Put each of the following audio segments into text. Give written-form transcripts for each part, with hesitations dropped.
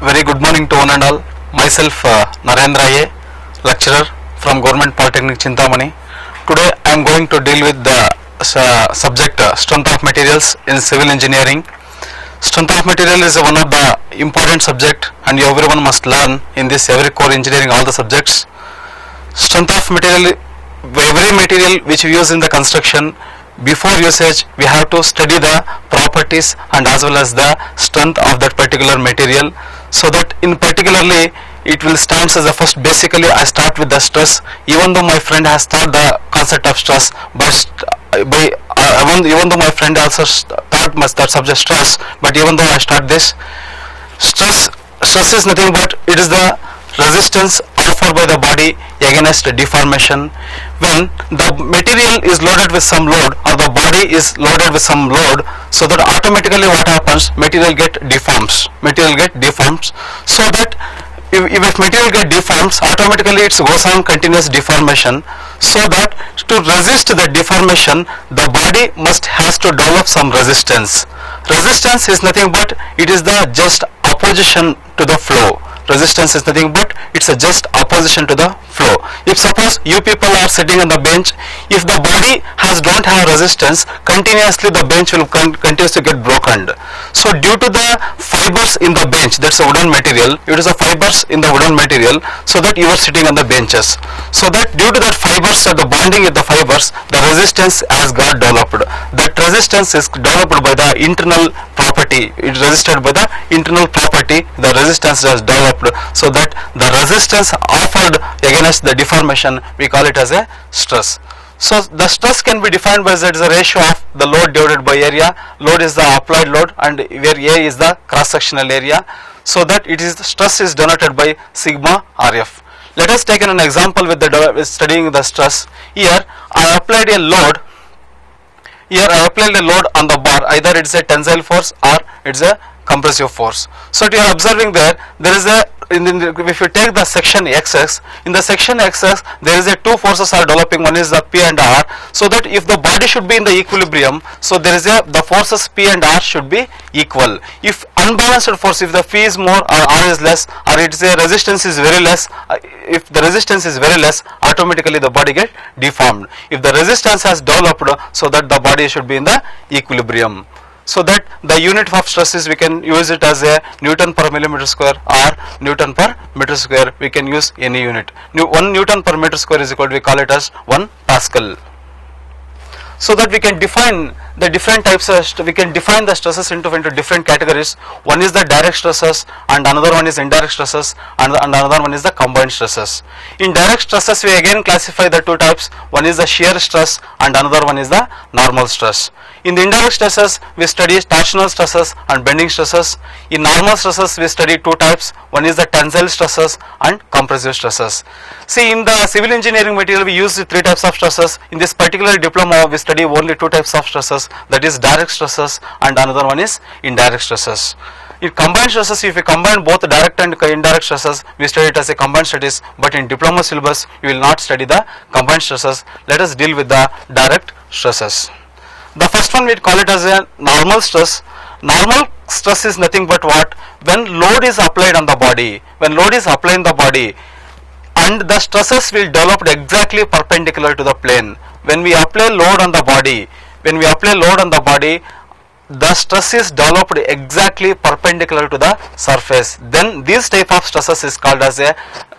Very good morning to one and all. Myself Narendra A, lecturer from Government Polytechnic Chintamani. Today I am going to deal with the subject strength of materials in civil engineering. Strength of material is one of the important subject and everyone must learn in this every core engineering all the subjects. Strength of material, every material which we use in the construction, before usage we have to study the properties and as well as the strength of that particular material, so that in particularly it will stand as a first. Basically I start with the stress, even though my friend has taught the concept of stress, but even though my friend also taught that subject stress, but even though I start this stress is nothing but it is the resistance offered by the body against deformation. When the material is loaded with some load or the body is loaded with some load, so that automatically what happens, material get deforms, so that if material get deforms, automatically it goes on continuous deformation. So that to resist the deformation, the body has to develop some resistance. Resistance is nothing but it is the just opposition to the flow. Resistance is nothing but it's a just opposition to the flow. If suppose you people are sitting on the bench, if the body don't have resistance, continuously the bench will continues to get broken. So due to the fibers in the bench, that's a wooden material, it is a fibers in the wooden material, so that you are sitting on the benches, so that due to that fibers or the bonding with the fibers, the resistance has got developed. That resistance is developed by the internal property, it is resisted by the internal property, the resistance is developed, so that the resistance offered against the deformation, we call it as a stress. So the stress can be defined by the ratio of the load divided by area. Load is the applied load and where A is the cross sectional area, so that it is stress is denoted by sigma RF. Let us take an example with studying the stress. Here I applied a load on the bar, either it is a tensile force or it is a compressive force. So you are observing there is a, if you take the section XX, in the section XX there is a two forces are developing, one is the P and R, so that if the body should be in the equilibrium, so there is the forces P and R should be equal. If unbalanced force, if the P is more or R is less, or it is a resistance is very less, if the resistance is very less, automatically the body get deformed. If the resistance has developed, so that the body should be in the equilibrium. So that the unit of stress is, we can use it as a Newton per millimeter square or Newton per meter square, we can use any unit. 1 Newton per meter square is equal to, we call it as 1 Pascal. So that we can define the different types of, we can define the stresses into different categories. One is the direct stresses and another one is indirect stresses and another one is the combined stresses. In direct stresses we again classify the two types, one is the shear stress and another one is the normal stress. In the indirect stresses we study torsional stresses and bending stresses. In normal stresses we study two types, one is the tensile stresses and compressive stresses. See, in the civil engineering material we use three types of stresses. In this particular diploma we study only two types of stresses, that is direct stresses and another one is indirect stresses. In combined stresses, if we combine both direct and indirect stresses, we study it as a combined studies, but in diploma syllabus we will not study the combined stresses. Let us deal with the direct stresses. The first one we call it as a normal stress. Normal stress is nothing but what? When load is applied on the body, and the stresses will develop exactly perpendicular to the plane. When we apply load on the body, the stress is developed exactly perpendicular to the surface. Then this type of stresses is called as a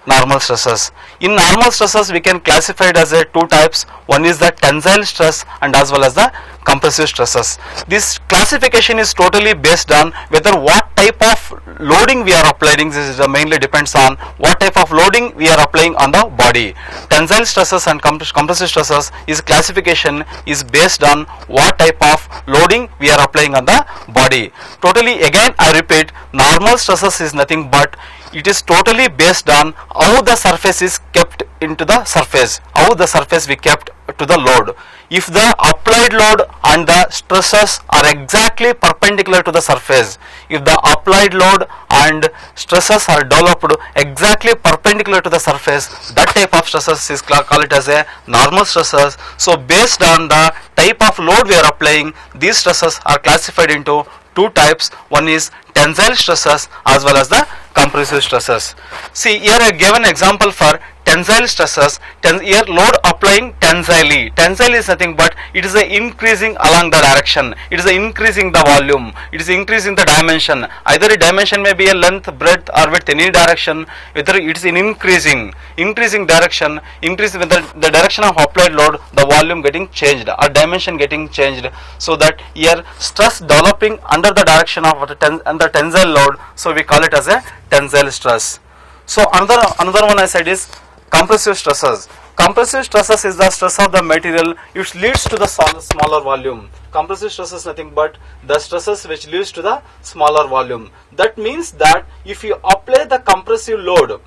normal stresses. In normal stresses we can classify it as a two types, one is the tensile stress and as well as the compressive stresses. This classification is totally based on whether what type of loading we are applying. This is mainly depends on what type of loading we are applying on the body. Tensile stresses and compressive stresses is classification is based on what type of loading we are applying on the body. Totally again I repeat, normal stresses is nothing but it is totally based on how the surface is kept into the surface, how the surface we kept to the load. If the applied load and the stresses are exactly perpendicular to the surface, if the applied load and stresses are developed exactly perpendicular to the surface, that type of stresses is called it as a normal stresses. So based on the type of load we are applying, these stresses are classified into two types. One is tensile stresses as well as the compressive stresses. See, here I gave an example for tensile stresses. Here load applying tensile. Tensile is nothing but it is increasing along the direction. It is increasing the volume. It is increasing the dimension. Either a dimension may be a length, breadth, or width in any direction. Whether it is in increasing direction, increasing with the direction of applied load, the volume getting changed or dimension getting changed. So that here stress developing under the direction of the tensile load. So we call it as a tensile stress. So another one I said is compressive stresses. Compressive stresses is the stress of the material which leads to the smaller volume. Compressive stress is nothing but the stresses which leads to the smaller volume. That means that if you apply the compressive load,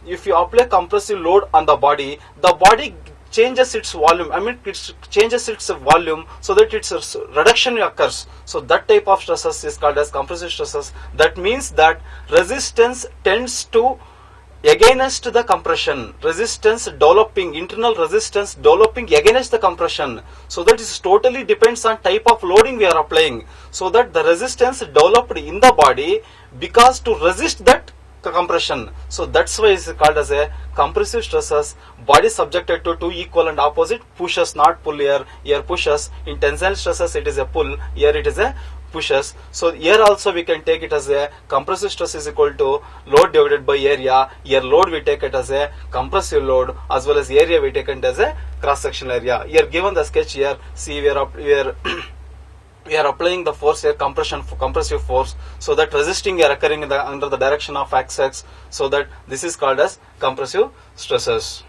on the body changes its volume. It changes its volume so that its reduction occurs. So that type of stresses is called as compressive stresses. That means that resistance tends to against the compression, internal resistance developing against the compression. So that is totally depends on type of loading we are applying. So that the resistance developed in the body because to resist that compression. So that's why it's called as a compressive stresses. Body subjected to two equal and opposite pushes, not pull here. Here pushes. In tensile stresses it is a pull. Here it is a pushes. So here also we can take it as a compressive stress is equal to load divided by area. Here load we take it as a compressive load as well as area we take it as a cross sectional area. Here given the sketch here, see we are applying the force here, compressive force, so that resisting are occurring under the direction of axis. So that this is called as compressive stresses.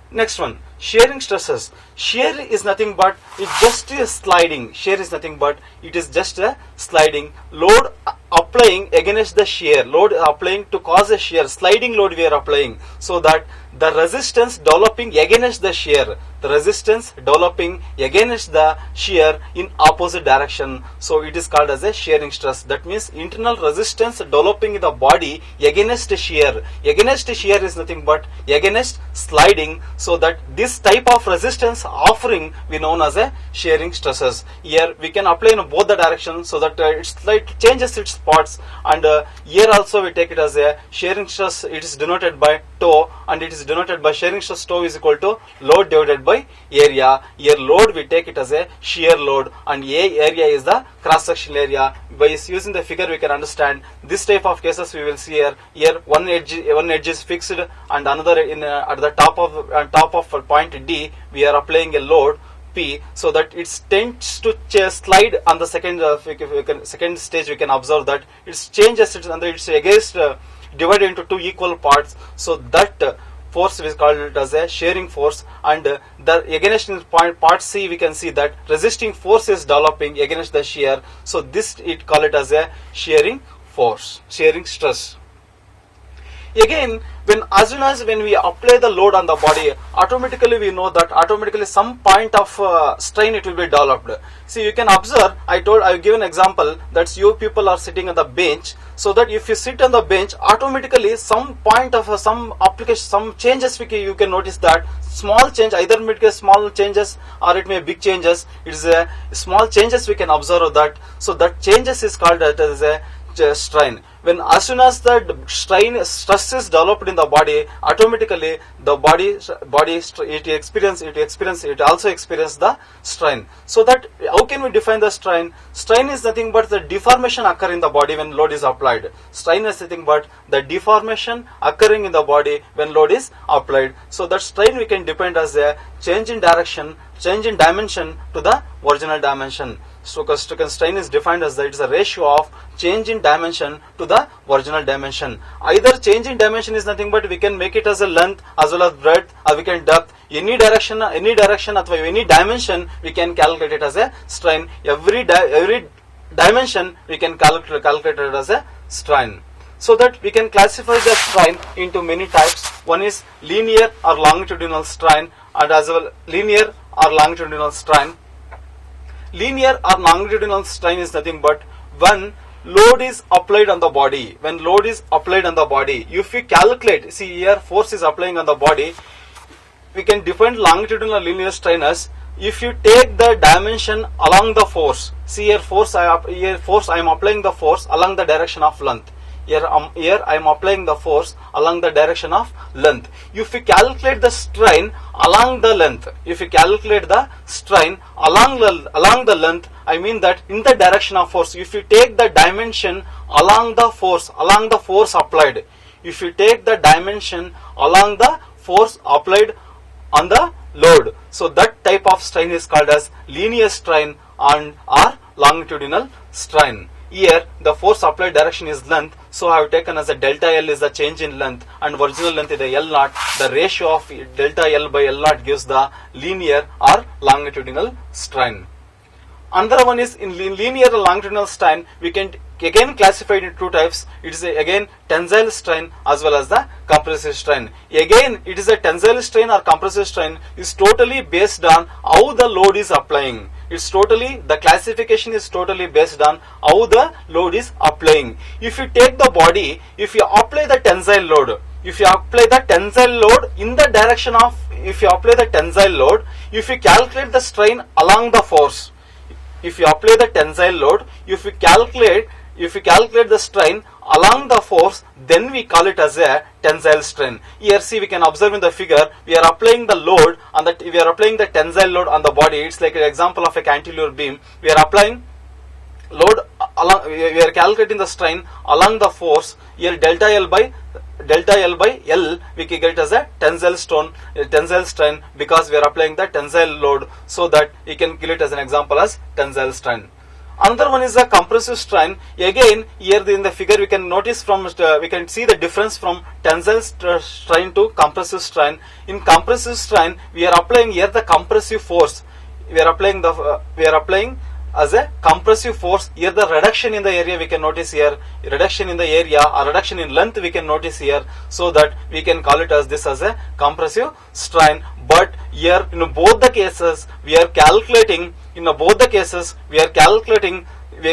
Next one, shearing stresses. Shear is nothing but it's just a sliding. Shear is nothing but it is just a sliding load applying against the shear. Load applying to cause a shear. Sliding load we are applying so that the resistance developing against the shear. The resistance developing against the shear in opposite direction. So it is called as a shearing stress. That means internal resistance developing in the body against shear. Against shear is nothing but against sliding. So that this type of resistance offering we known as a shearing stresses. Here we can apply in both the directions so that it changes its parts, and here also we take it as a shearing stress. It is denoted by tau, and it is denoted by shearing stress. Tau is equal to load divided by area. Here load we take it as a shear load, and area is the cross sectional area. By using the figure we can understand this type of cases we will see here. Here one edge is fixed and another at the top of point D we are applying a load P, so that it tends to slide on the second stage. We can observe that it changes and it's against divided into two equal parts. So that force is called as a shearing force, and the against part C we can see that resisting force is developing against the shear. So this it call it as a shearing force, shearing stress. Again, as soon as when we apply the load on the body, automatically we know that automatically some point of strain it will be developed. See, you can observe. I give an example that you people are sitting on the bench. So that if you sit on the bench, automatically some point of some application, some changes you can notice that small change, either it may small changes or it may big changes. It is a small changes we can observe that. So that changes is called as a strain. When as soon as the stress is developed in the body, automatically the body it also experience the strain. So that how can we define the strain? Strain is nothing but the deformation occurring in the body when load is applied. Strain is nothing but the deformation occurring in the body when load is applied. So that strain we can define as a change in direction, change in dimension to the original dimension. So strain is defined as that it is a ratio of change in dimension to the original dimension. Either change in dimension is nothing but we can make it as a length as well as breadth, or we can depth. Any direction or any dimension we can calculate it as a strain. Every dimension we can calculate it as a strain. So that we can classify the strain into many types. One is linear or longitudinal strain, and as well linear or longitudinal strain. Linear or longitudinal strain is nothing but when load is applied on the body. When load is applied on the body, if we calculate, see here force is applying on the body, we can define longitudinal linear strain as if you take the dimension along the force, see here force I am applying the force along the direction of length. Here I am applying the force along the direction of length. If you calculate the strain along the length, if you calculate the strain along the length, I mean that in the direction of force, if you take the dimension along the force applied, if you take the dimension along the force applied on the load, so that type of strain is called as linear strain and or longitudinal strain. Here the force applied direction is length, so I have taken as a delta L is the change in length and original length is the L naught. The ratio of delta L by L naught gives the linear or longitudinal strain. Another one is in linear or longitudinal strain, we can again classify it in two types. It is again tensile strain as well as the compressive strain. Again it is a tensile strain or compressive strain is totally based on how the load is applying. It's totally, the classification is totally based on how the load is applying. If you take the body, if you apply the tensile load, if you apply the tensile load in the direction of, if you apply the tensile load, if you calculate the strain along the force, if you apply the tensile load, if you calculate the strain along the force, then we call it as a tensile strain. Here see, we can observe in the figure, we are applying the load on that, we are applying the tensile load on the body. It's like an example of a cantilever beam. We are applying load along, we are calculating the strain along the force. Here delta L by L we can get as a tensile strain because we are applying the tensile load, so that we can kill it as an example as tensile strain. Another one is the compressive strain. Again, here in the figure we can notice from we can see the difference from tensile strain to compressive strain. In compressive strain, we are applying here the compressive force. We are applying as a compressive force. Here the reduction in the area we can notice here, reduction in the area or reduction in length we can notice here, so that we can call it as this as a compressive strain. But here in both the cases we are calculating, we are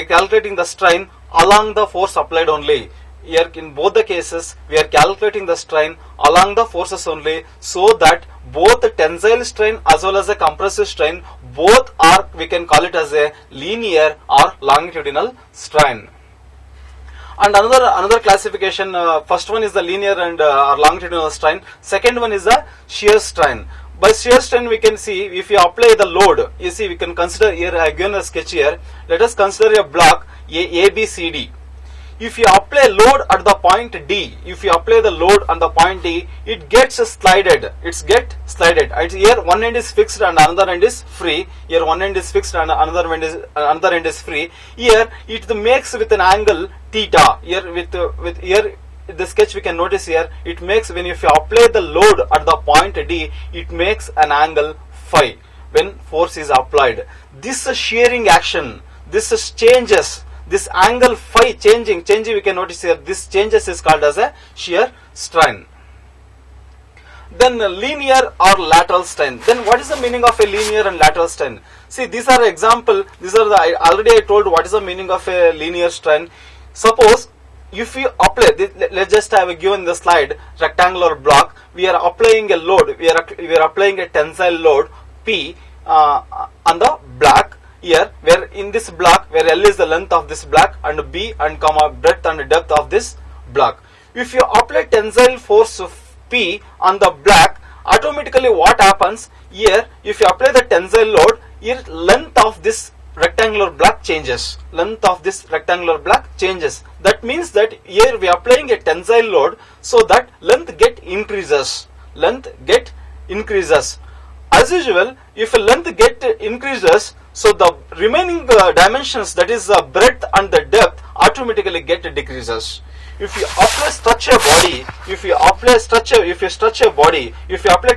calculating the strain along the force applied only. Here in both the cases we are calculating the strain along the forces only, so that both the tensile strain as well as the compressive strain, both are, we can call it as a linear or longitudinal strain. And another classification, first one is the linear and or longitudinal strain. Second one is the shear strain. By shear strain we can see, if you apply the load, you see we can consider here, I have given a sketch here. Let us consider a block A, B, C, D. If you apply load at the point D, if you apply the load on the point D, it gets slided. Here one end is fixed and another end is free. Here one end is fixed and another end is free. Here it makes with an angle theta. Here with here the sketch we can notice here, it makes, when if you apply the load at the point D, it makes an angle phi when force is applied. This shearing action, this changes. This angle phi changing we can notice here, this changes is called as a shear strain. Then linear or lateral strain. Then what is the meaning of a linear and lateral strain? See, these are example, already I told what is the meaning of a linear strain. Suppose if you apply, let's just have given the slide rectangular block, we are applying a load, we are applying a tensile load P on the block. Here, where in this block, where L is the length of this block and B and breadth and depth of this block. If you apply tensile force of P on the block, automatically what happens here? If you apply the tensile load, here length of this rectangular block changes. Length of this rectangular block changes. That means that here we are applying a tensile load, so that length get increases. As usual, if a length get increases, so the remaining dimensions, that is the breadth and the depth, automatically get decreases. If you apply stretch a body, if you apply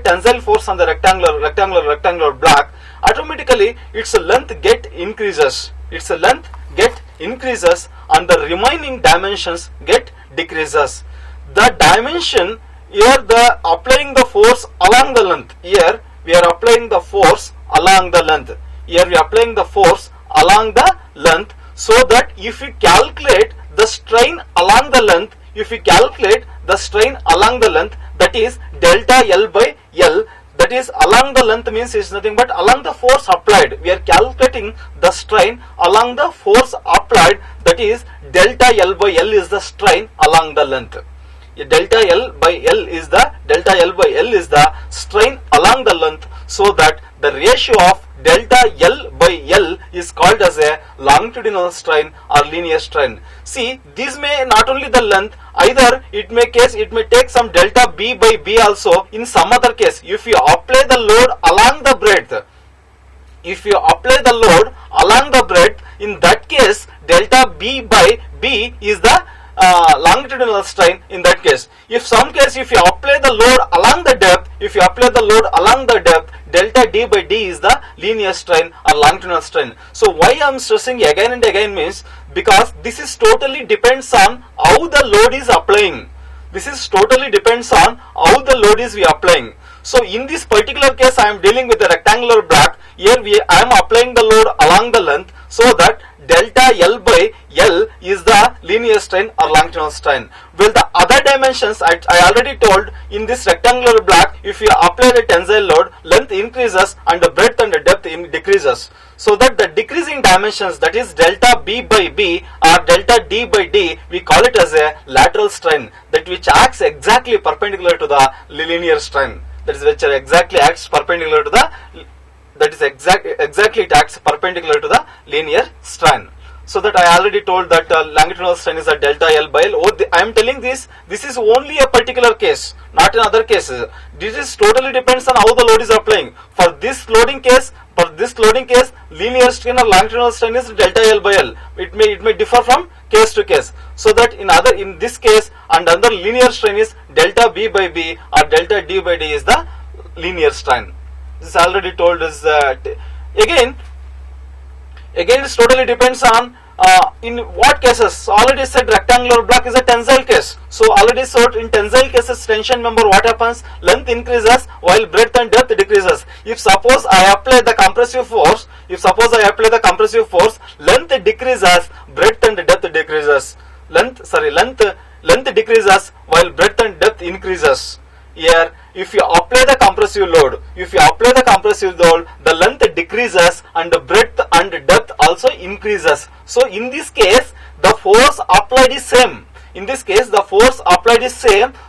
tensile force on the rectangular block, automatically its length get increases. And the remaining dimensions get decreases. The dimension here, the applying the force along the length. Here we are applying the force along the length. So that if you calculate the strain along the length, that is delta L by L, the that is along the length means is nothing but along the force applied. We are calculating the strain along the force applied, that is delta L by L is the strain along the length. Delta L by L is the strain along the length, so that the ratio of delta L by L is called as a longitudinal strain or linear strain. See, this may not only the length, either it may take some delta B by B also in some other case. If you apply the load along the breadth, in that case delta B by B is the longitudinal strain in that case. If you apply the load along the depth, delta D by D is the linear strain or longitudinal strain. So why I am stressing again and again means, because this is totally depends on how the load is applying. So in this particular case I am dealing with a rectangular block. Here I am applying the load along the length, so that delta L by L is the linear strain or longitudinal strain. Well, the other dimensions I already told, in this rectangular block, if you apply the tensile load, length increases and the breadth and the depth decreases. So that the decreasing dimensions, that is delta B by B or delta D by D, we call it as a lateral strain, that which acts exactly perpendicular to the linear strain. That is which exactly acts perpendicular to the it acts perpendicular to the linear strain. So that I already told that longitudinal strain is a delta L by L. I am telling this is only a particular case, not in other cases. This is totally depends on how the load is applying. For this loading case, linear strain or longitudinal strain is delta L by L. It may differ from case to case. So that in this case and another linear strain is delta B by B or delta D by D is the linear strain. This already told us that. Again it totally depends on in what cases. So already said rectangular block is a tensile case. So already said in tensile cases, tension member, what happens? Length increases while breadth and depth decreases. If suppose I apply the compressive force, length decreases, breadth and depth decreases. Length decreases while breadth and depth increases. Here, if you apply the compressive load, the length decreases and the breadth and depth also increases. So in this case, the force applied is same.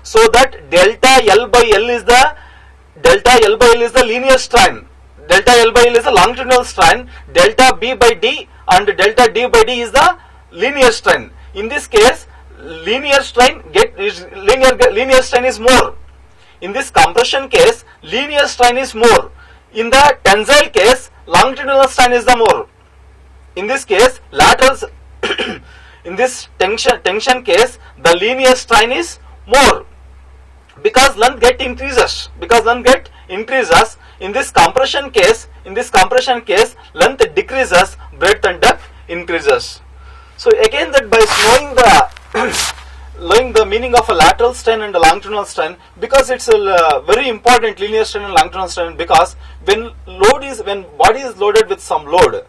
So that delta L by L is the linear strain. Delta L by L is the longitudinal strain. Delta B by D and delta D by D is the linear strain. In this case, linear strain is more. In this compression case, linear strain is more. In the tensile case, longitudinal strain is the more. In this case, laterals. In this tension case, the linear strain is more, because length get increases. In this compression case, length decreases, breadth and depth increases. So again, that by knowing the meaning of a lateral strain and a longitudinal strain, because it's a very important, linear strain and longitudinal strain, because when body is loaded with some load,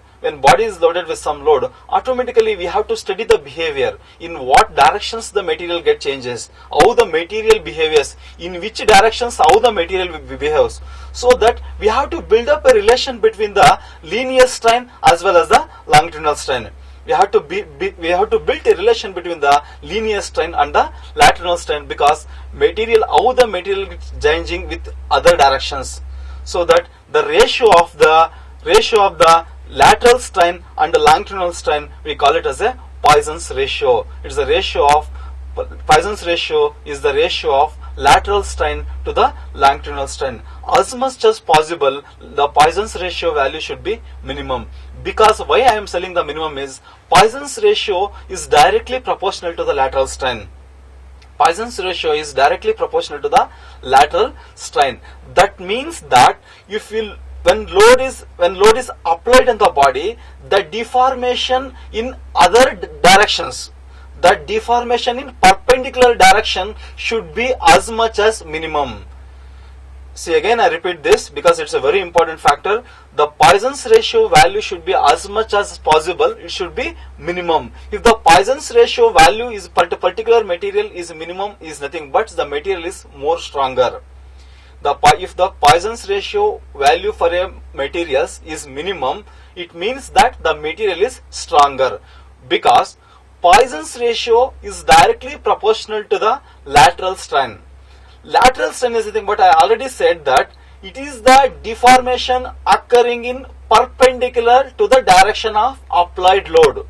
automatically we have to study the behavior, in what directions the material get changes, how the material behaves, in which directions how the material behaves, so that we have to build up a relation between the linear strain as well as the longitudinal strain. We have to build a relation between the linear strain and the lateral strain, because how the material is changing with other directions. So that the ratio of the lateral strain and the longitudinal strain, we call it as a Poisson's ratio. Poisson's ratio is the ratio of lateral strain to the longitudinal strain. As much as possible, the Poisson's ratio value should be minimum. Because why I am telling the minimum is, Poisson's ratio is directly proportional to the lateral strain. Poisson's ratio is directly proportional to the lateral strain. That means that when load is applied in the body, the deformation in other directions, the deformation in perpendicular direction should be as much as minimum. See, again I repeat this because it's a very important factor. The Poisson's ratio value should be as much as possible, it should be minimum. If the Poisson's ratio value is particular material is minimum, is nothing but the material is more stronger. if the Poisson's ratio value for a materials is minimum, it means that the material is stronger, because Poisson's ratio is directly proportional to the lateral strain. Lateral strain is nothing but, I already said that it is the deformation occurring in perpendicular to the direction of applied load.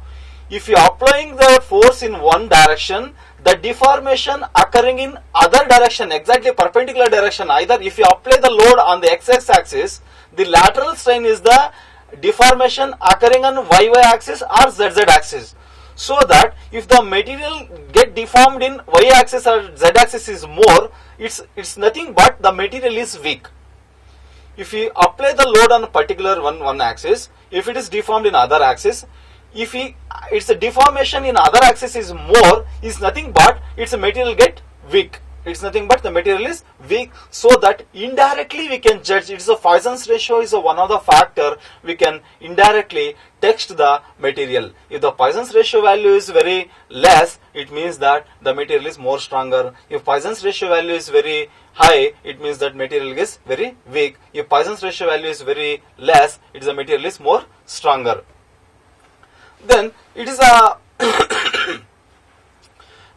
If you are applying the force in one direction, the deformation occurring in other direction, exactly perpendicular direction, either if you apply the load on the x axis, the lateral strain is the deformation occurring on y axis or z axis. So that if the material get deformed in y axis or z axis is more, it's nothing but the material is weak. If you apply the load on a particular one axis, if it is deformed in other axis, if its deformation in other axis is more, is nothing but its material get weak. It's nothing but the material is weak, so that indirectly we can judge. It's a Poisson's ratio is one of the factor we can indirectly text the material. If the Poisson's ratio value is very less, it means that the material is more stronger. If Poisson's ratio value is very high, it means that material is very weak. If Poisson's ratio value is very less, it is the material is more stronger. Then it is a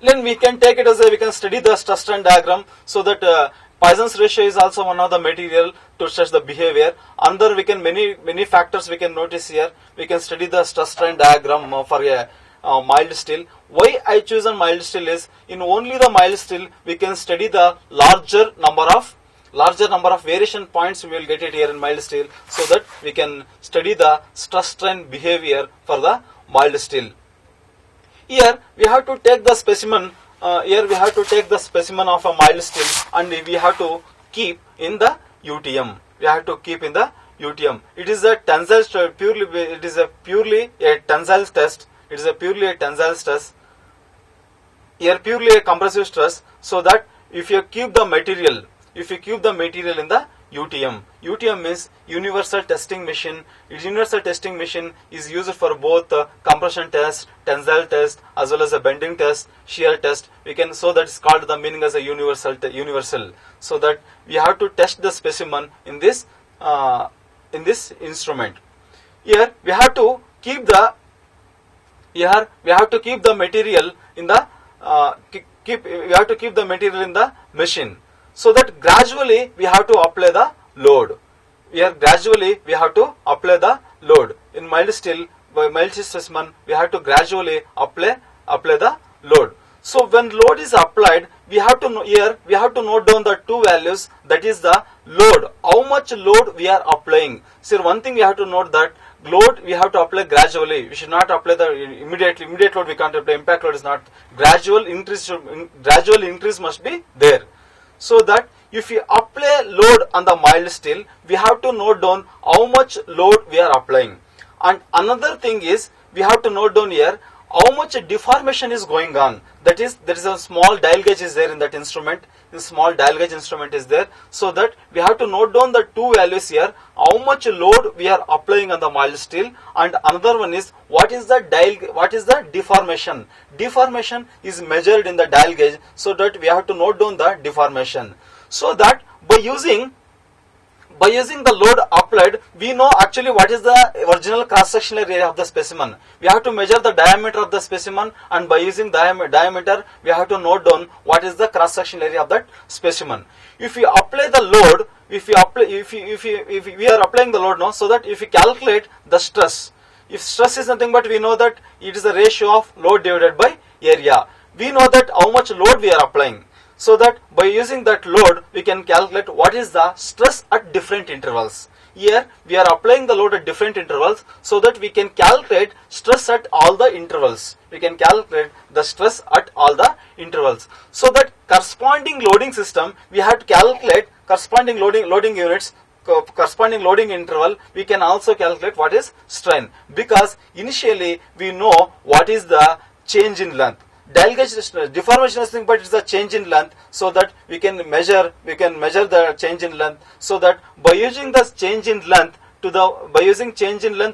then we can take it as we can study the stress strain diagram, so that Poisson's ratio is also one of the material to stress the behavior. Under we can many factors we can notice here. We can study the stress strain diagram for a mild steel. Why I choose a mild steel is, in only the mild steel we can study the larger number of variation points. We will get it here in mild steel, so that we can study the stress strain behavior for the mild steel. Here we have to take the specimen. Here we have to take the specimen of a mild steel, and we have to keep in the UTM. We have to keep in the UTM. It is a tensile purely. It is a purely a tensile test. It is a purely a tensile stress. Here purely a compressive stress. So that if you keep the material, in the UTM means universal testing machine. Its universal testing machine is used for both compression test, tensile test, as well as a bending test, shear test. We can, so that is called the meaning as a universal. So that we have to test the specimen in this instrument. Here we have to keep the material in the machine. So that gradually we have to apply the load. In mild steel specimen, we have to gradually apply the load. So when load is applied, we have to note down the two values, that is the load, how much load we are applying. So one thing we have to note, that load we have to apply gradually. We should not apply the immediate load. We can't apply. Impact load is not. Gradual increase must be there. So that if we apply load on the mild steel, we have to note down how much load we are applying. And another thing is, we have to note down here how much deformation is going on. That is, there is a small dial gauge is there in that instrument. This small dial gauge instrument is there. So that we have to note down the two values here, how much load we are applying on the mild steel, and another one is what is the deformation. Deformation is measured in the dial gauge, so that we have to note down the deformation. So that by using the load applied, we know actually what is the original cross-sectional area of the specimen. We have to measure the diameter of the specimen, and by using diameter, we have to note down what is the cross-sectional area of that specimen. If we apply the load, if we are applying the load now, so that if we calculate the stress, if stress is nothing but, we know that it is the ratio of load divided by area. We know that how much load we are applying. So that by using that load, we can calculate what is the stress at different intervals. Here we are applying the load at different intervals, so that we can calculate stress at all the intervals. So that corresponding loading system, we have to calculate corresponding loading units, corresponding loading interval. We can also calculate what is strain, because initially we know what is the change in length. Dial gauge deformation is nothing but it's the change in length, so that we can measure the change in length. So that by using the change in length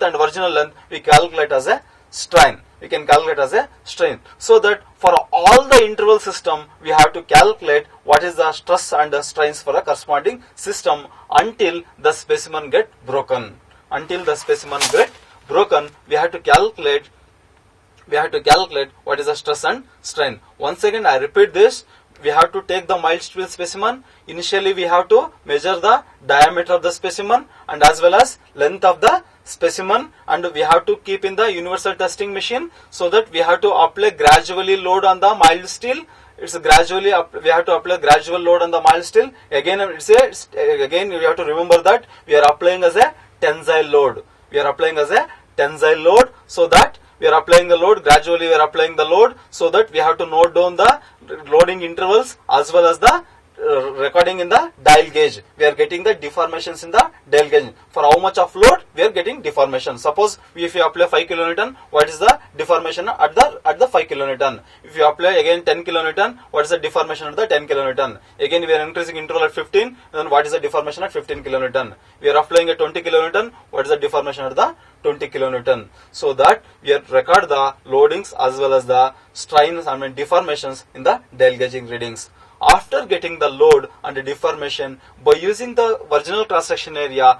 and original length, we calculate as a strain. We can calculate as a strain. So that for all the interval system, we have to calculate what is the stress and the strains for a corresponding system until the specimen get broken. Until the specimen get broken, we have to calculate what is the stress and strain. Once again, I repeat this. We have to take the mild steel specimen. Initially, we have to measure the diameter of the specimen and as well as length of the specimen, and we have to keep in the universal testing machine, so that we have to apply gradually load on the mild steel. It's gradually we have to apply gradual load on the mild steel. Again, again we have to remember that we are applying as a tensile load. We are applying as a tensile load, so that we are applying the load gradually. We are applying the load, so that we have to note down the loading intervals as well as the recording in the dial gauge. We are getting the deformations in the dial gauge. For how much of load we are getting deformation. Suppose if you apply 5 kilonewton, what is the deformation at the 5 kilonewton? If you apply again 10 kilonewton, what is the deformation at the 10 kilonewton? Again we are increasing interval at 15, then what is the deformation at 15 kilonewton? We are applying a 20 kilonewton, what is the deformation at the 20 kilonewton? So that we record the loadings as well as the strains and deformations in the dial gauging readings. After getting the load and the deformation, by using the virginal cross-section area,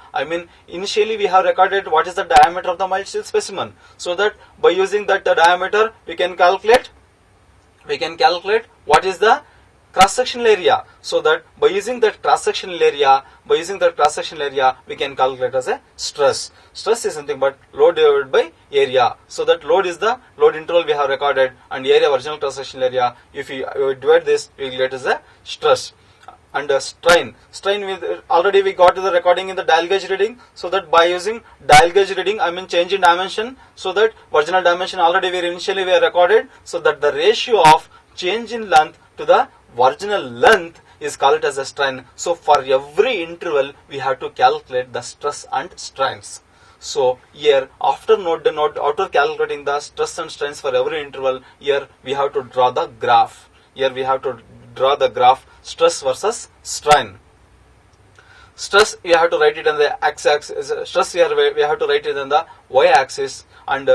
initially we have recorded what is the diameter of the mild steel specimen. So that by using that diameter, we can calculate what is the cross-sectional area. So that by using that cross-sectional area, we can calculate as a stress. Stress is something but load divided by area. So that load is the load interval we have recorded, and area original cross-sectional area. If we divide this, we will get as a stress. And strain already we got to the recording in the dial gauge reading. So that by using dial gauge reading, change in dimension. So that virginal dimension already initially we recorded. So that the ratio of change in length to the virginal length is called as a strain. So for every interval we have to calculate the stress and strains. So here after calculating the stress and strains for every interval, here we have to draw the graph. Stress versus strain. Stress we have to write it on the x-axis. Stress here we have to write it on the y-axis, and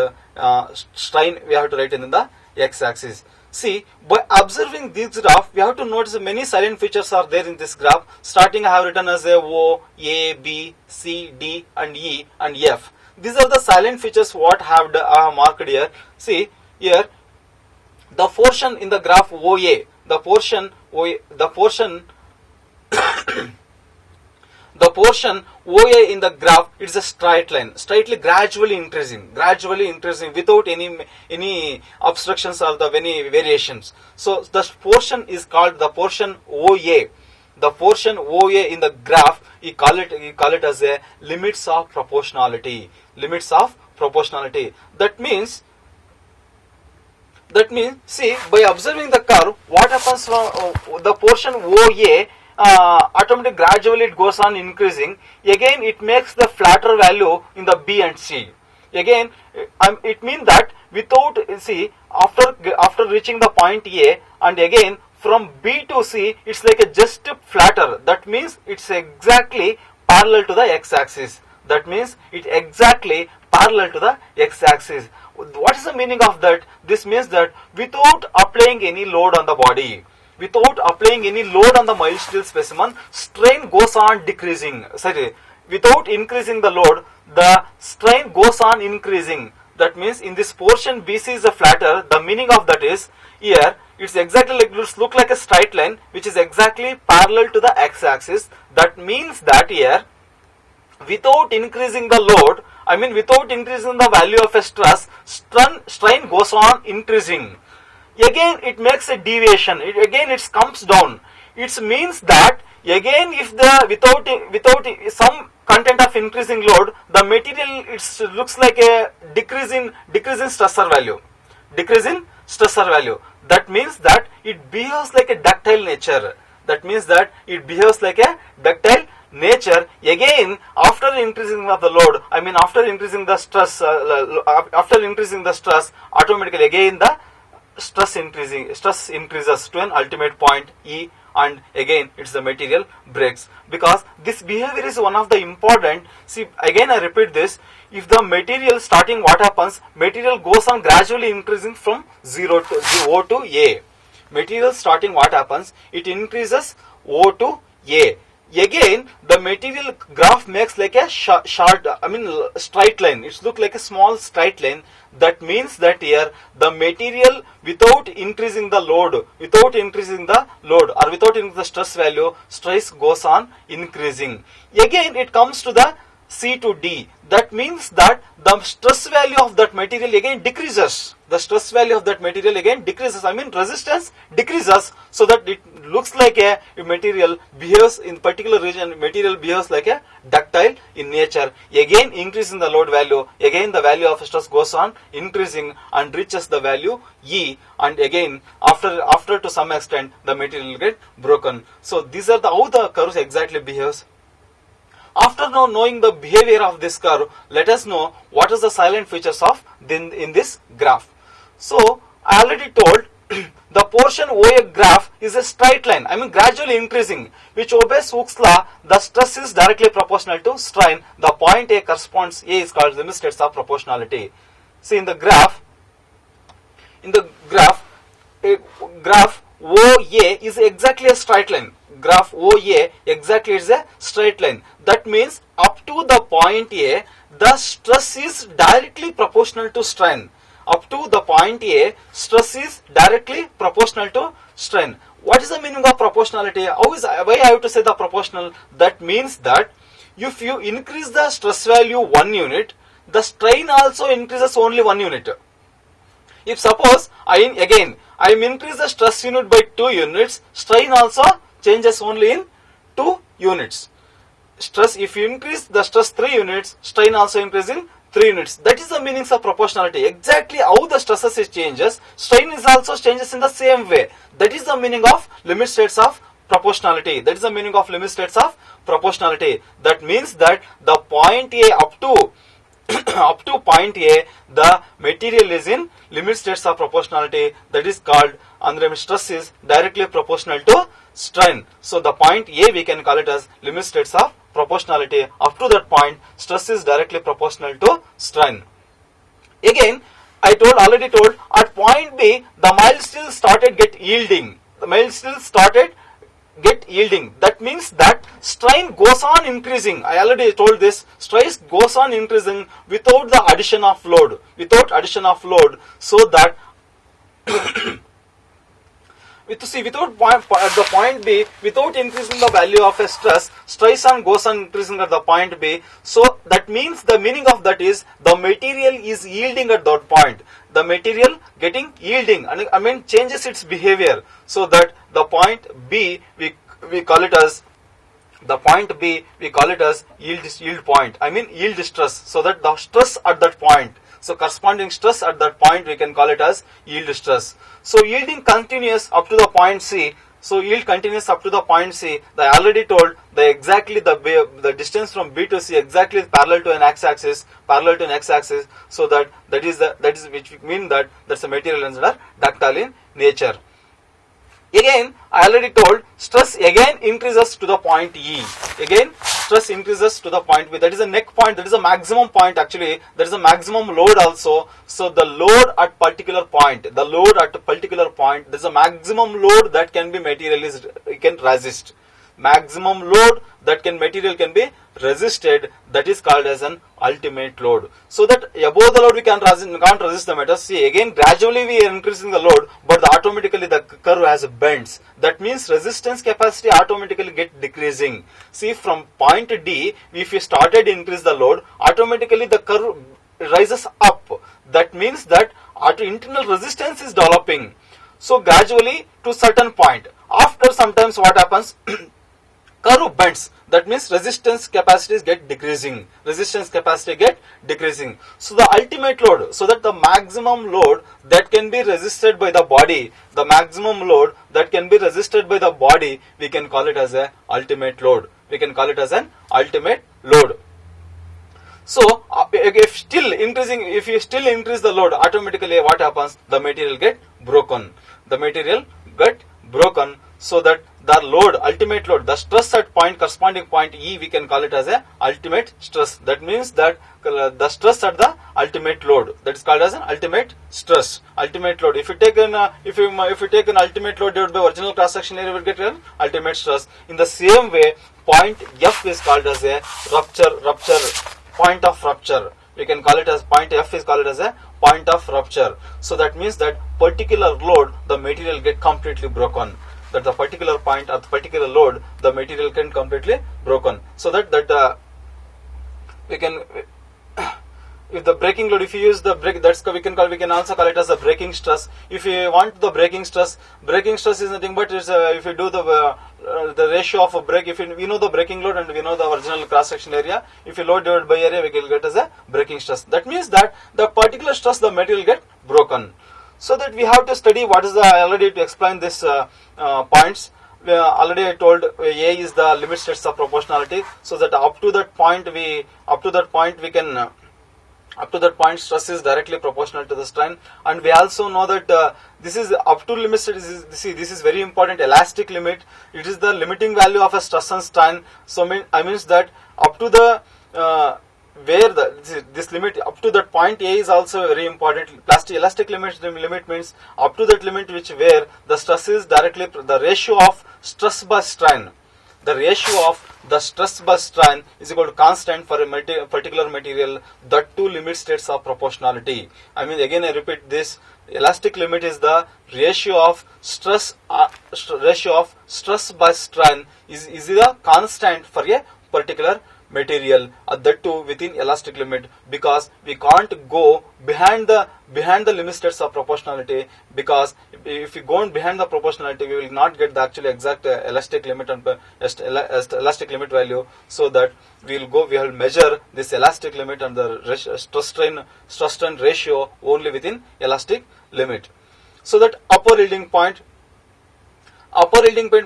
strain we have to write it in the x-axis. See, by observing this graph, we have to notice many silent features are there in this graph. Starting, I have written as a O, A, B, C, D, and E, and F. These are the silent features what I have marked here. See, here, the portion in the graph OA, the portion OA in the graph, it's a straight line, gradually increasing without any obstructions or any variations. So the portion is called the portion OA. The portion OA in the graph, you call it as a limits of proportionality. That means, see, by observing the curve, what happens from the portion OA, automatically gradually it goes on increasing. Again it makes the flatter value in the B and C. Again it means that without, see, after reaching the point A, and again from B to C, it's like a just flatter. That means it's exactly parallel to the x-axis. That means it exactly parallel to the x-axis. What is the meaning of that? This means that without applying any load on the body, without applying any load on the mild steel specimen, strain goes on decreasing. Without increasing the load, the strain goes on increasing. That means in this portion BC is a flatter. The meaning of that is, here it's exactly like, look like a straight line which is exactly parallel to the x-axis. That means that here, without increasing the load, without increasing the value of a stress, strain goes on increasing. Again it makes a deviation. It comes down. It means that again if the without some content of increasing load, the material looks like a decreasing stressor value. That means that it behaves like a ductile nature. Again, after increasing of the load, after increasing the stress, automatically again the stress increases to an ultimate point E, and again it's the material breaks. Because this behavior is one of the important. See, again I repeat this. if the material starting, what happens, material goes on gradually increasing from 0 to O to A. Material starting, what happens, it increases O to A. Again, the material graph makes like a straight line. It looks like a small straight line. That means that here the material, without increasing the load, or without increasing the stress value, stress goes on increasing. Again, it comes to the C to D. That means that the stress value of that material again decreases. The stress value of that material again decreases. Resistance decreases, so that it looks like a material behaves in particular region. Material behaves like a ductile in nature. Again, increasing the load value. Again, the value of stress goes on increasing and reaches the value E. And again, after to some extent, the material will get broken. So these are how the curves exactly behaves. After now knowing the behavior of this curve, let us know what is the silent features of in this graph. So I already told the portion OA graph is a straight line, gradually increasing, which obeys Hooke's law. The stress is directly proportional to strain. The point A corresponds, A is called limit states of proportionality. See in the graph OA is exactly a straight line. Graph OA exactly is a straight line. That means up to the point A, the stress is directly proportional to strain. Up to the point A, stress is directly proportional to strain. What is the meaning of proportionality? Why I have to say the proportional? That means that if you increase the stress value 1 unit, the strain also increases only 1 unit. If suppose I increase the stress unit by 2 units, strain also changes only in 2 units. If you increase the stress 3 units, strain also increases in 3 units. That is the meaning of proportionality. Exactly how the stresses is changes, strain is also changes in the same way. That is the meaning of limit states of proportionality. That is the meaning of limit states of proportionality. That means that the point A up to point A, the material is in limit states of proportionality. That is called, and stress is directly proportional to strain. So the point A we can call it as limit states of proportionality. Up to that point, stress is directly proportional to strain. Again, I already told at point B, the mild steel started get yielding. That means that strain goes on increasing. I already told this. Stress goes on increasing without the addition of load. So that at the point B, without increasing the value of a stress goes on increasing at the point B. So that means the meaning of that is the material is yielding at that point. The material getting yielding, and changes its behavior. So that the point B we call it as yield point. Yield stress. So that the stress at that point. So corresponding stress at that point we can call it as yield stress. So yielding continues up to the point C. So yield continues up to the point C. I already told the distance from B to C exactly is parallel to an x-axis. So that is which mean that that's a material considered ductile in nature. Again, I already told stress again increases to the point E. Again, stress increases to the point B. That is a neck point. That is a maximum point. Actually, there is a maximum load also. So the load at particular point. There is a maximum load that can be can resist. Maximum load that material can be resisted. That is called as an ultimate load. So that above the load we can't resist the matter. See, again gradually we are increasing the load, but automatically the curve has bends. That means resistance capacity automatically get decreasing. See, from point D, if you started increase the load, automatically the curve rises up. That means that internal resistance is developing. So gradually to certain point. After sometimes what happens? Curve bends. That means resistance capacities get decreasing. So the ultimate load, so that the maximum load that can be resisted by the body, we can call it as an ultimate load. So if you still increase the load, automatically what happens? The material get broken. So that the load, ultimate load, the stress at point corresponding point E, we can call it as a ultimate stress. That means that the stress at the ultimate load, that is called as an ultimate stress, ultimate load. If you take an if you take an ultimate load divided by original cross section area, you will get an ultimate stress. In the same way, point F is called as a rupture point of rupture. We can call it as point F is called as a point of rupture. So that means that particular load, the material get completely broken. That the particular point or the particular load, the material can completely broken. So that we can, if the breaking load, if you use the break, that's we can also call it as a breaking stress. If you want the breaking stress is nothing but it's if you do the ratio of a break, if we know the breaking load and we know the original cross section area, if you load divided by area, we can get as a breaking stress. That means that the particular stress, the material get broken. So that we have to study what is the, I already to explain this points. Already I told A is the limit states of proportionality. So that up to that point stress is directly proportional to the strain. And we also know that this is up to limit state. This is very important. Elastic limit. It is the limiting value of a stress and strain. So means that up to the where this limit up to that point A is also very important. Elastic limit means up to that limit where the stress is directly the ratio of stress by strain. The ratio of the stress by strain is equal to constant for a particular material. That two limit states of proportionality. I mean, again I repeat this. Elastic limit is the ratio of stress by strain is the constant for a particular material, that too within elastic limit, because we can't go behind the limit states of proportionality, because if we go behind the proportionality, we will not get the actual exact elastic limit and elastic limit value. So that we will measure this elastic limit and the stress strain ratio only within elastic limit. So that upper yielding point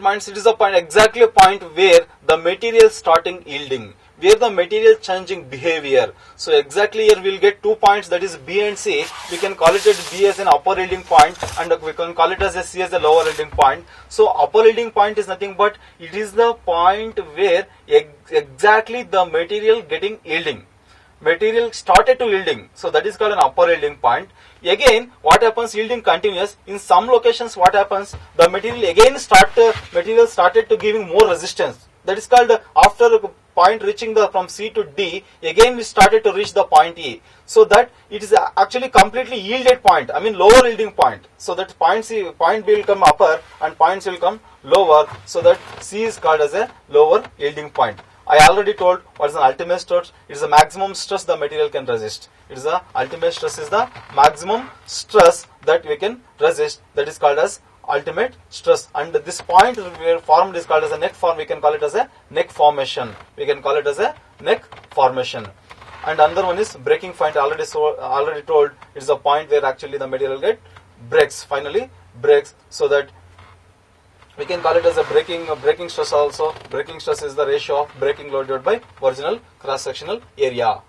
means it is a point, exactly a point where the material starting yielding, where the material changing behavior. So exactly here we will get 2 points, that is B and C. We can call it as B as an upper yielding point and we can call it as a C as a lower yielding point. So upper yielding point is nothing but it is the point where exactly the material getting yielding. Material started to yielding. So that is called an upper yielding point. Again, what happens, yielding continuous. In some locations what happens, the material again started to giving more resistance. That is called after point reaching from C to D, again we started to reach the point E. So that it is actually completely yielded point, I mean lower yielding point. So that point B will come upper and point C will come lower. So that C is called as a lower yielding point. I already told what is an ultimate stress. It is the maximum stress the material can resist. It is the ultimate stress is the maximum stress that we can resist. That is called as ultimate stress. And this point where formed is called as a neck form. We can call it as a neck formation. And another one is breaking point. Already told it is a point where actually the material breaks. Finally breaks. So that we can call it as a breaking stress also. Breaking stress is the ratio of breaking load divided by original cross sectional area.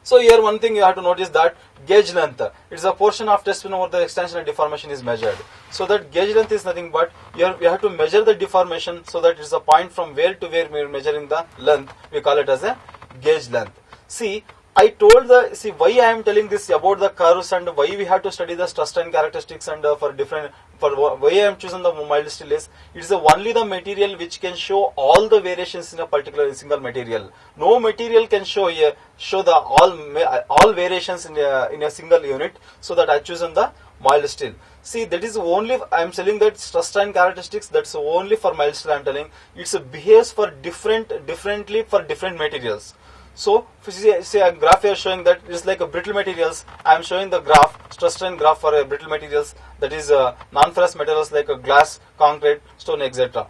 So here one thing you have to notice that gauge length, it is a portion of test pin over the extension and deformation is measured. So that gauge length is nothing but here we have to measure the deformation, so that it is a point from where to where we are measuring the length. We call it as a gauge length. See, I told why I am telling this about the curves and why we have to study the stress strain characteristics and why I am choosing the mild steel is, it is only the material which can show all the variations in a particular single material. No material can show the all variations in a single unit. So that I chosen the mild steel. See, that is only I am telling that stress strain characteristics. That's only for mild steel I am telling. It behaves for differently for different materials. So, say a graph here showing that it is like a brittle materials. I am showing the stress strain graph for brittle materials, that is non-ferrous materials like glass, concrete, stone, etc.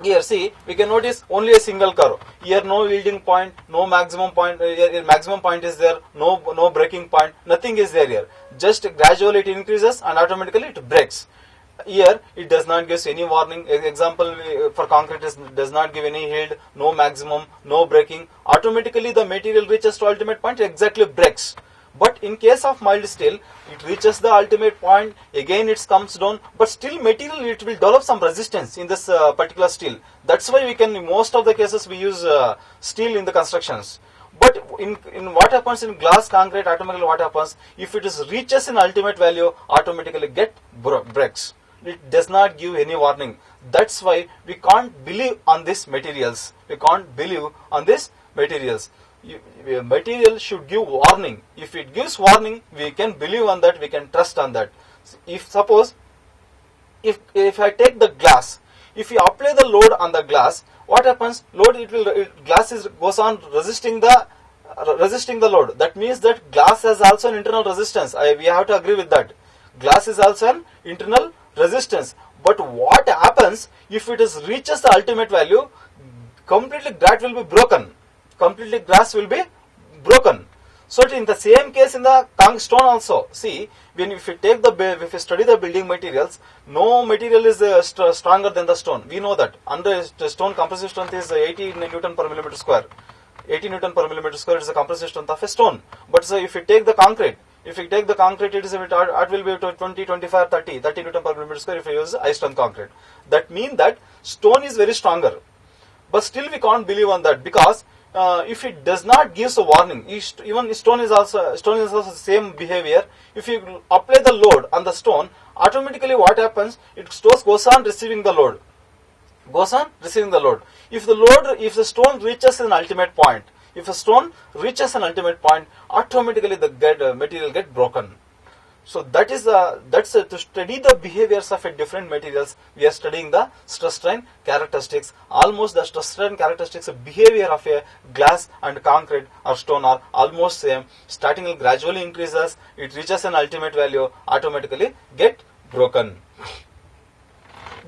Here, see, we can notice only a single curve. Here, no yielding point, no maximum point. Here, maximum point is there, no breaking point. Nothing is there here. Just gradually it increases and automatically it breaks. Here it does not give any warning. Example for concrete does not give any yield, no maximum, no breaking. Automatically the material reaches to ultimate point, it exactly breaks. But in case of mild steel, it reaches the ultimate point, again it comes down, but still material, it will develop some resistance in this particular steel. That's why we can, in most of the cases, we use steel in the constructions. But in what happens in glass, concrete, automatically what happens, if it is reaches an ultimate value, automatically get breaks. It does not give any warning. That's why we can't believe on these materials. We can't believe on these materials. Material should give warning. If it gives warning, we can believe on that, we can trust on that. If suppose, if I take the glass, if you apply the load on the glass, what happens? Glass goes on resisting the load. That means that glass has also an internal resistance. We have to agree with that. Glass is also an internal resistance. But what happens if it reaches the ultimate value? Completely glass will be broken. Completely glass will be broken. So in the same case in the stone also. See, if you study the building materials, no material is stronger than the stone. We know that. Under stone, compressive strength is 80 Newton per millimeter square. 80 Newton per millimeter square is the compressive strength of a stone. But so if you take the concrete, it will be 20, 25, 30 Newton per millimeter square if you use high strength concrete. That means that stone is very stronger. But still we can't believe on that, because if it does not give a warning, even stone is also the same behavior. If you apply the load on the stone, automatically what happens? It goes on receiving the load. If the stone reaches an ultimate point, automatically the material get broken. So that's to study the behaviors of different materials. We are studying the stress strain characteristics. Almost the stress strain characteristics behavior of a glass and concrete or stone are almost same. Starting gradually increases, it reaches an ultimate value, automatically get broken.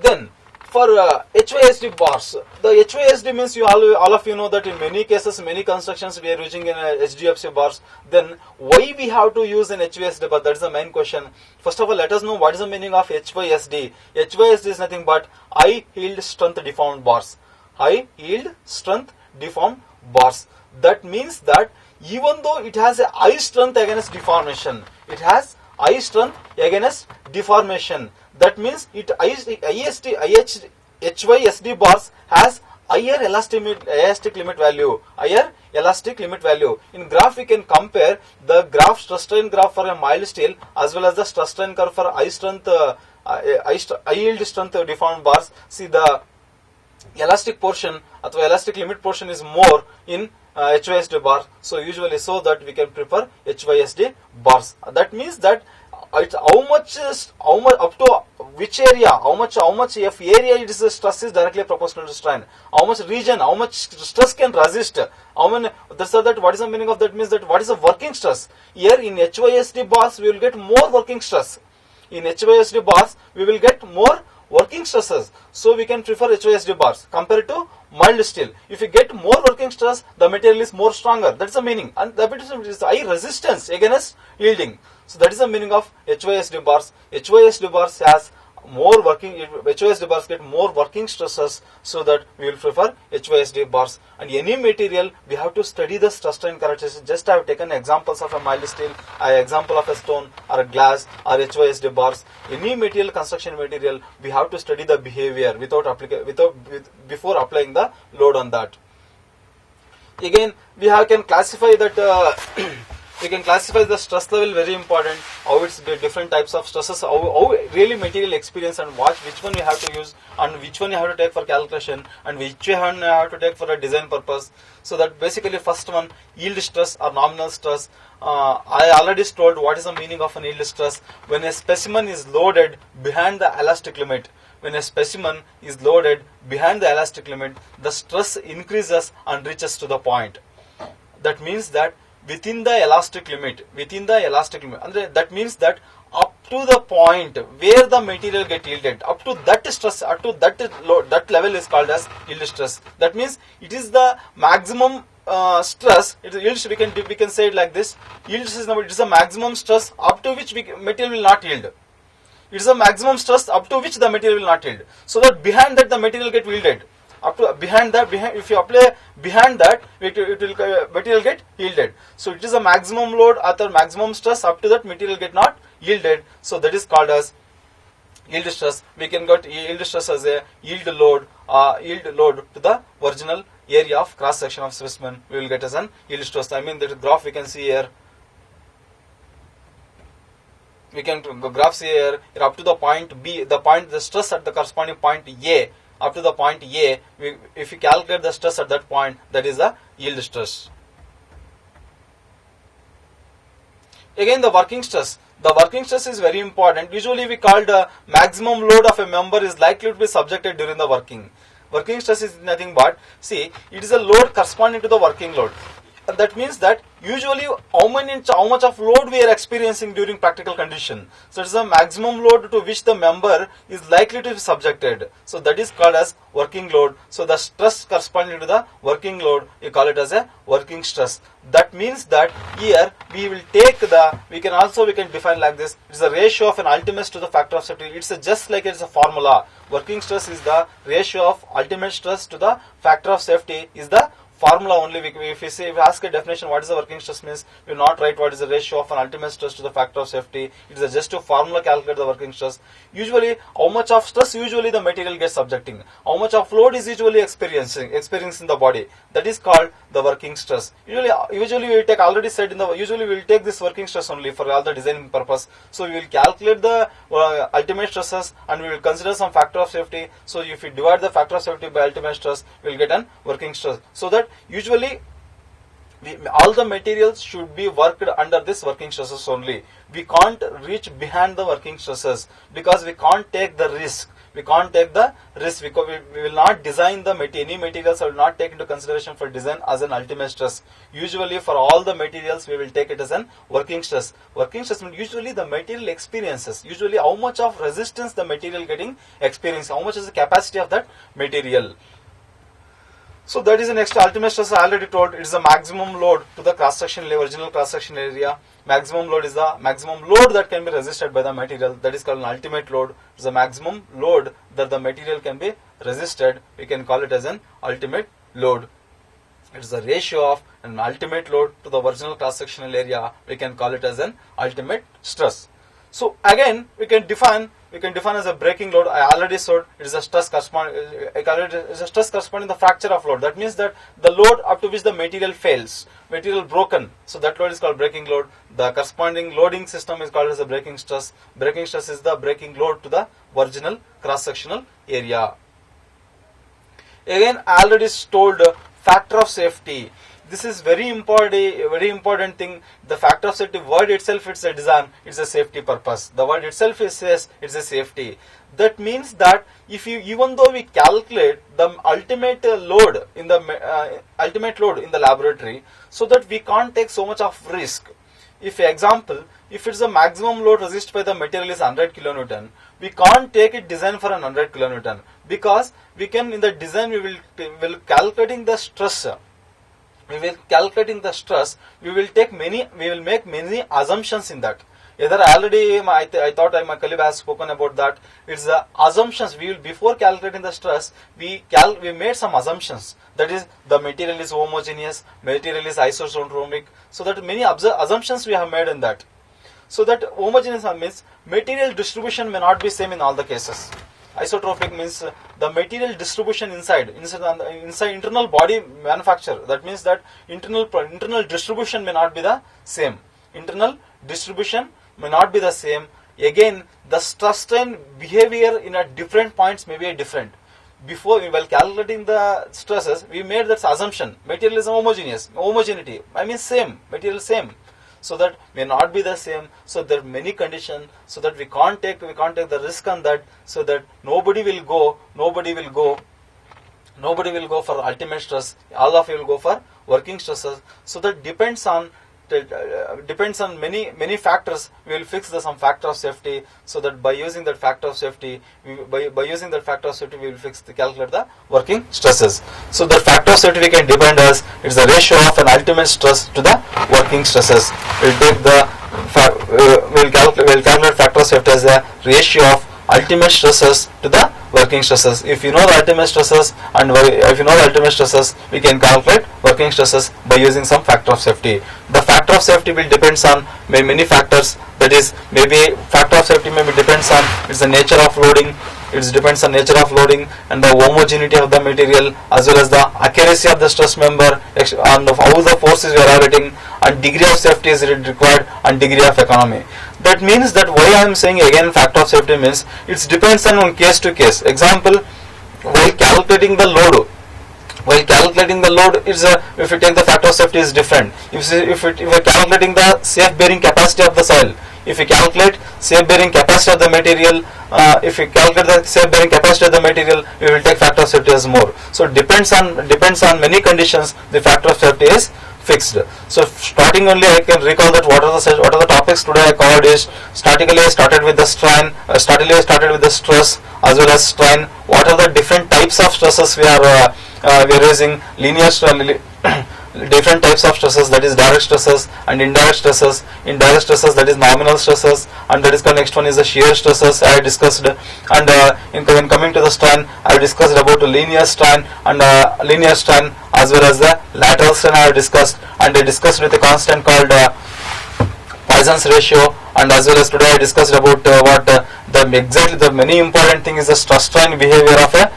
Then for HYSD bars, the HYSD means all of you know that in many cases, many constructions we are using in HDFC bars. Then why we have to use an HYSD bar? That is the main question. First of all, let us know what is the meaning of HYSD. HYSD is nothing but high yield strength deformed bars. High yield strength deformed bars. That means that even though it has a high strength against deformation, that means HYSD bars has higher elastic limit value. In graph we can compare the stress strain graph for a mild steel as well as the stress strain curve for high yield strength deformed bars. See, the elastic portion or elastic limit portion is more in HYSD bar. So usually so that we can prefer HYSD bars. That means that it's how much up to which area, how much if area it is stress is directly proportional to strain, how much region, how much stress can resist, what is the meaning of that? Means that what is the working stress. Here in HYSD bars we will get more working stress. In HYSD bars we will get more working stresses, so we can prefer HYSD bars compared to mild steel. If you get more working stress, the material is more stronger. That's the meaning, and the material is high resistance against yielding. So that is the meaning of HYSD bars. HYSD bars has more working. HYSD bars get more working stresses, so that we will prefer HYSD bars. And any material we have to study the stress strain characteristics. Just I have taken examples of a mild steel, example of a stone or a glass or HYSD bars. Any material, construction material, we have to study the behavior before applying the load on that. Again, can classify that. We can classify the stress level, very important, how it's different types of stresses, how really material experience, and which one you have to use and which one you have to take for calculation and which one you have to take for a design purpose. So that basically first one, yield stress or nominal stress. I already told what is the meaning of an yield stress. When a specimen is loaded behind the elastic limit, the stress increases and reaches to the point. That means that within the elastic limit, and that means that up to the point where the material get yielded, up to that stress, up to that level is called as yield stress. That means it is the maximum stress. It is yield. We can say it like this: yield is a maximum stress up to which material will not yield. It is a maximum stress up to which the material will not yield. So that behind that the material get yielded. up to behind that, if you apply behind that, it will material get yielded. So it is a maximum load or the maximum stress, up to that material get not yielded. So that is called as yield stress. We can get yield stress as a yield load to the original area of cross section of specimen. We will get as an yield stress. I mean that graph we can see here. We can graph here up to the point B, the stress at the corresponding point A, up to the point A. If you calculate the stress at that point, that is the yield stress. Again, the working stress. The working stress is very important. Usually we call the maximum load of a member is likely to be subjected during the working. Working stress is nothing but, see, it is a load corresponding to the working load. That means that usually how much of load we are experiencing during practical condition. So it is a maximum load to which the member is likely to be subjected. So that is called as working load. So the stress corresponding to the working load, you call it as a working stress. That means that here we will take we can define like this. It is a ratio of an ultimate to the factor of safety. It's just like it's a formula. Working stress is the ratio of ultimate stress to the factor of safety is the formula only. If we ask a definition, what is the working stress means, we will not write what is the ratio of an ultimate stress to the factor of safety. It is just a formula calculate the working stress. Usually, how much of stress usually the material gets subjecting, how much of load is usually experiencing the body. That is called the working stress. Usually we will take, already said usually we will take this working stress only for all the designing purpose. So we will calculate the ultimate stresses and we will consider some factor of safety. So if we divide the factor of safety by ultimate stress, we will get an working stress. So that usually all the materials should be worked under this working stresses only. We can't reach behind the working stresses because we can't take the risk. We can't take the risk because we will not design any materials. I will not take into consideration for design as an ultimate stress. Usually for all the materials we will take it as an working stress. Working stress means usually the material experiences. Usually how much of resistance the material getting experienced. How much is the capacity of that material. So that is the next ultimate stress. I already told it is the maximum load to the cross section original cross section area. Maximum load is the maximum load that can be resisted by the material. That is called an ultimate load. It is the maximum load that the material can be resisted. We can call it as an ultimate load. It is the ratio of an ultimate load to the original cross sectional area. We can call it as an ultimate stress. So again we can define as a breaking load. I already said it is a stress corresponding. I call it as a stress corresponding to the fracture of load. That means that the load up to which the material fails, material broken. So that load is called breaking load. The corresponding loading system is called as a breaking stress. Breaking stress is the breaking load to the original cross sectional area. Again, I already told factor of safety. This is very important thing. The factor of safety word itself, it's a design, it's a safety purpose. The word itself says it's a safety. That means that even though we calculate the ultimate load in the laboratory, so that we can't take so much of risk. If it's a maximum load resisted by the material is 100 kilonewton, we can't take it design for 100 kilonewton because we can in the design we will calculating the stress. We will make many assumptions in that. Either I thought my colleague has spoken about that. It's the assumptions. Before calculating the stress, we made some assumptions. That is, the material is homogeneous, material is isotropic. So that many assumptions we have made in that. So that homogeneous means material distribution may not be same in all the cases. Isotropic means the material distribution inside internal body manufacture. That means that internal distribution may not be the same. Internal distribution may not be the same. Again, the stress strain behavior in at different points may be different. Before, while calculating the stresses, we made that assumption. Material is homogeneity. I mean same. Material same. So that may not be the same. So there are many conditions. So that we can't take the risk on that. So that nobody will go for ultimate stress. All of you will go for working stresses. So that depends on many factors. We will fix some factor of safety. So that by using that factor of safety, we will calculate the working stresses. So the factor of safety we can define as it's the ratio of an ultimate stress to the working stresses. We'll calculate factor of safety as the ratio of ultimate stresses to the working stresses. If you know the ultimate stresses we can calculate working stresses by using some factor of safety. The factor of safety will depends on many factors. That is, maybe factor of safety maybe depends on it's the nature of loading. It depends on nature of loading and the homogeneity of the material, as well as the accuracy of the stress member, and how the forces we are evaluating, and degree of safety is required, and degree of economy. That means that why I am saying again factor of safety means it depends on case to case. Example, while calculating the load, if you take the factor of safety is different. If you are calculating the safe bearing capacity of the soil, if you calculate safe bearing capacity of the material, we will take factor of safety as more. So depends on many conditions. The factor of safety is fixed. So starting only I can recall that what are the topics today I covered is statically I started with the strain, stress as well as strain. What are the different types of stresses we are using? Linear different types of stresses, that is direct stresses and indirect stresses. Indirect stresses, that is nominal stresses, and that is the next one is the shear stresses I discussed. And when coming to the strain, I discussed about the linear strain and as well as the lateral strain I discussed, and I discussed with a constant called Poisson's ratio, and as well as today I discussed about the many important thing is the stress strain behavior of a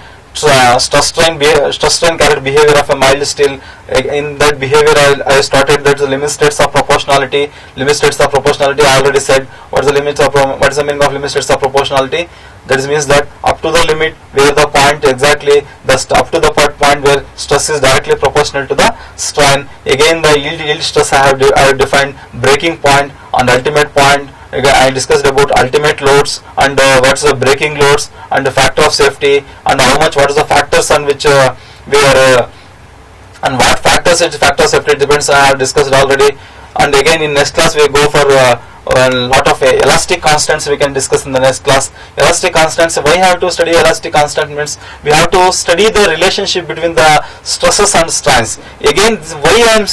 stress strain behavior of a mild steel. In that behavior I started that the limit states of proportionality. I already said what is the meaning of limit states of proportionality. That means that up to the limit where the point exactly up to the point where stress is directly proportional to the strain. Again the yield stress I have defined breaking point and ultimate point. I discussed about ultimate loads and what's the breaking loads and the factor of safety and what is the factors on which we are and what factors factor of safety depends. I have discussed already. And again in next class we go for a lot of elastic constants we can discuss in the next class. Elastic constants, why have to study elastic constant means we have to study the relationship between the stresses and strains. Again, why I am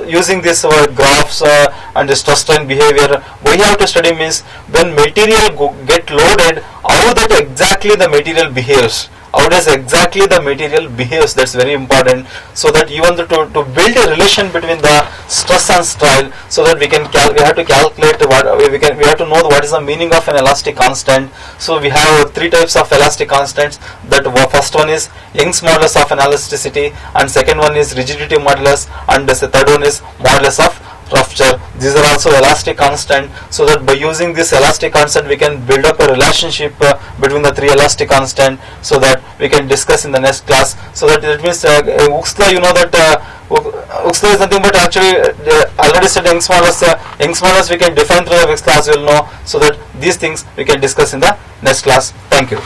using this graphs and the stress strain behavior, why you have to study means when material get loaded, how that exactly the material behaves. How does exactly the material behaves, that's very important, so that even to build a relation between the stress and strain, so that we have to calculate we have to know what is the meaning of an elastic constant. So we have three types of elastic constants. That first one is Young's modulus of elasticity, and second one is rigidity modulus, and the third one is modulus of rupture. These are also elastic constant, so that by using this elastic constant we can build up a relationship between the three elastic constant, so that we can discuss in the next class. So that means Uxla, you know that Uxla is nothing but actually already said Young's modulus we can define through the next class, we will know. So that these things we can discuss in the next class. Thank you.